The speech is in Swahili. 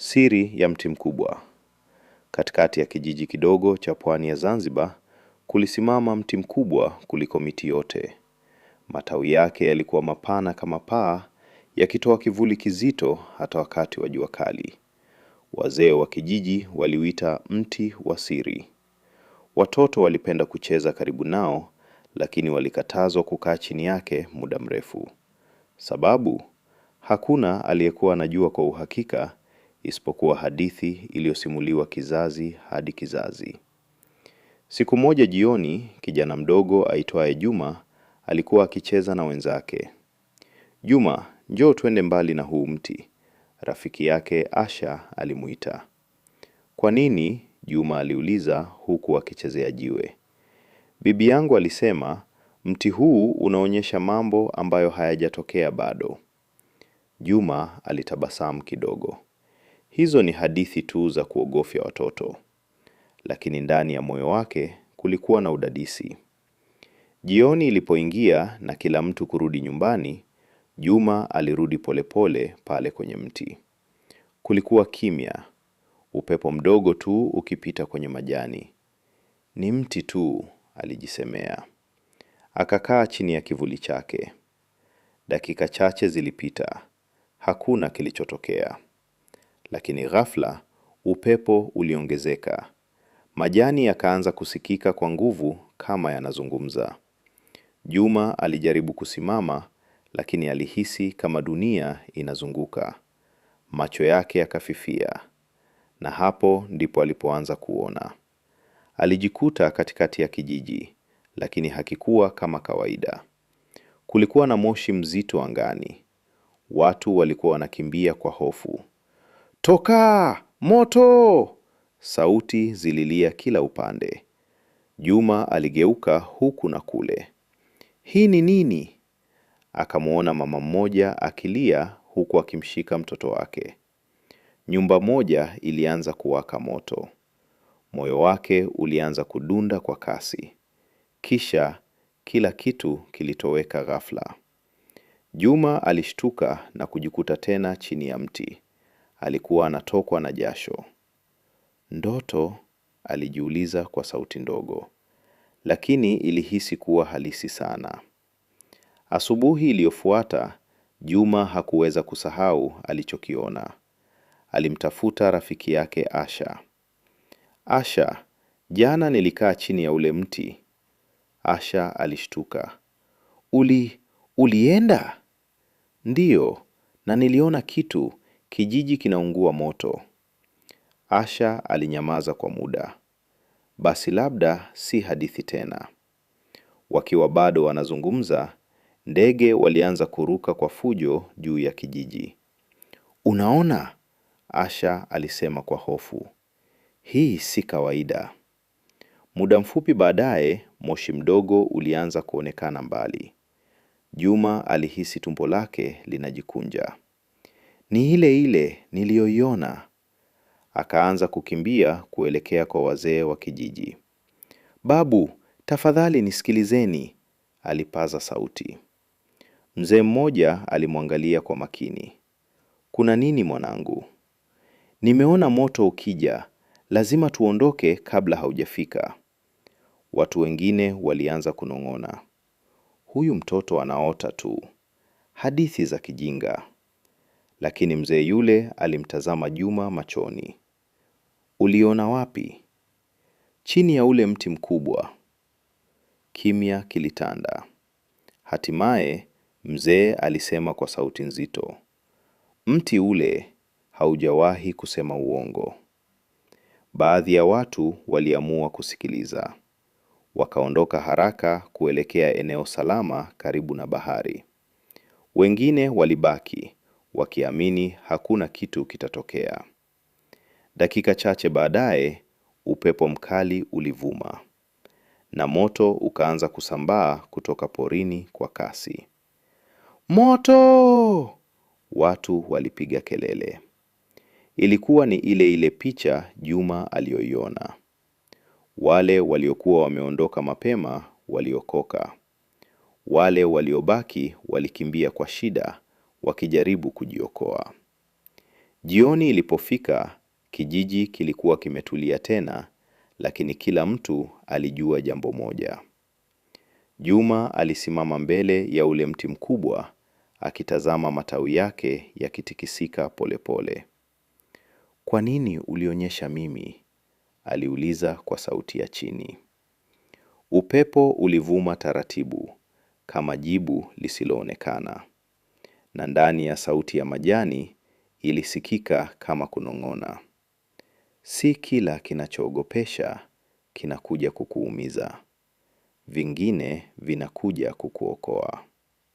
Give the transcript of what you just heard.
Siri ya mti mkubwa. Katikati ya kijiji kidogo cha pwani ya Zanzibar, kulisimama mti mkubwa kuliko miti yote. Matawi yake yalikuwa mapana kama paa, yakitoa kivuli kizito hata wakati wa jua kali. Wazee wa kijiji waliuita mti wa siri. Watoto walipenda kucheza karibu nao, lakini walikatazwa kukaa chini yake muda mrefu. Sababu, hakuna aliyekuwa anajua kwa uhakika isipokuwa hadithi iliyosimuliwa kizazi hadi kizazi. Siku moja jioni, kijana mdogo aitwaye Juma alikuwa akicheza na wenzake. Juma, njoo twende mbali na huu mti, rafiki yake Asha alimuita. Kwa nini? Juma aliuliza huku akichezea jiwe. Bibi yangu alisema, mti huu unaonyesha mambo ambayo hayajatokea bado. Juma alitabasamu kidogo. Hizo ni hadithi tu za kuogofya watoto. Lakini ndani ya moyo wake kulikuwa na udadisi. Jioni ilipoingia na kila mtu kurudi nyumbani, Juma alirudi polepole pale kwenye mti. Kulikuwa kimya, upepo mdogo tu ukipita kwenye majani. Ni mti tu, alijisemea. Akakaa chini ya kivuli chake. Dakika chache zilipita. Hakuna kilichotokea. Lakini ghafla, upepo uliongezeka. Majani yakaanza kusikika kwa nguvu kama yanazungumza. Juma alijaribu kusimama, lakini alihisi kama dunia inazunguka. Macho yake yakafifia, na hapo ndipo alipoanza kuona. Alijikuta katikati ya kijiji, lakini hakikuwa kama kawaida. Kulikuwa na moshi mzito angani. Watu walikuwa wanakimbia kwa hofu. Toka! Moto! Sauti zililia kila upande. Juma aligeuka huku na kule. Hii ni nini? Akamuona mama mmoja akilia huku akimshika mtoto wake. Nyumba moja ilianza kuwaka moto. Moyo wake ulianza kudunda kwa kasi. Kisha kila kitu kilitoweka ghafla. Juma alishtuka na kujikuta tena chini ya mti. Alikuwa anatokwa na jasho. Ndoto? Alijiuliza kwa sauti ndogo, lakini ilihisi kuwa halisi sana. Asubuhi iliyofuata, Juma hakuweza kusahau alichokiona. Alimtafuta rafiki yake Asha. Asha, jana nilikaa chini ya ule mti. Asha alishtuka. Ulienda? Ndiyo, na niliona kitu, kijiji kinaungua moto. Asha alinyamaza kwa muda. Basi labda si hadithi tena. Wakiwa bado wanazungumza, ndege walianza kuruka kwa fujo juu ya kijiji. Unaona? Asha alisema kwa hofu. Hii si kawaida. Muda mfupi baadaye, moshi mdogo ulianza kuonekana mbali. Juma alihisi tumbo lake linajikunja. Ni ile ile niliyoiona. Akaanza kukimbia kuelekea kwa wazee wa kijiji. Babu, tafadhali nisikilizeni, alipaza sauti. Mzee mmoja alimwangalia kwa makini. Kuna nini mwanangu? Nimeona moto ukija, lazima tuondoke kabla haujafika. Watu wengine walianza kunong'ona. Huyu mtoto anaota tu. Hadithi za kijinga. Lakini mzee yule alimtazama Juma machoni. Uliona wapi? Chini ya ule mti mkubwa. Kimya kilitanda. Hatimaye mzee alisema kwa sauti nzito. Mti ule haujawahi kusema uongo. Baadhi ya watu waliamua kusikiliza. Wakaondoka haraka kuelekea eneo salama karibu na bahari. Wengine walibaki, wakiamini hakuna kitu kitatokea. Dakika chache baadaye, upepo mkali ulivuma. Na moto ukaanza kusambaa kutoka porini kwa kasi. Moto! Watu walipiga kelele. Ilikuwa ni ile ile picha Juma aliyoiona. Wale waliokuwa wameondoka mapema waliokoka. Wale waliobaki walikimbia kwa shida wakijaribu kujiokoa. Jioni ilipofika, kijiji kilikuwa kimetulia tena, lakini kila mtu alijua jambo moja. Juma alisimama mbele ya ule mti mkubwa, akitazama matawi yake yakitikisika polepole. Kwa nini ulionyesha mimi? Aliuliza kwa sauti ya chini. Upepo ulivuma taratibu, kama jibu lisiloonekana, na ndani ya sauti ya majani ilisikika kama kunong'ona. Si kila kinachoogopesha kinakuja kukuumiza. Vingine vinakuja kukuokoa.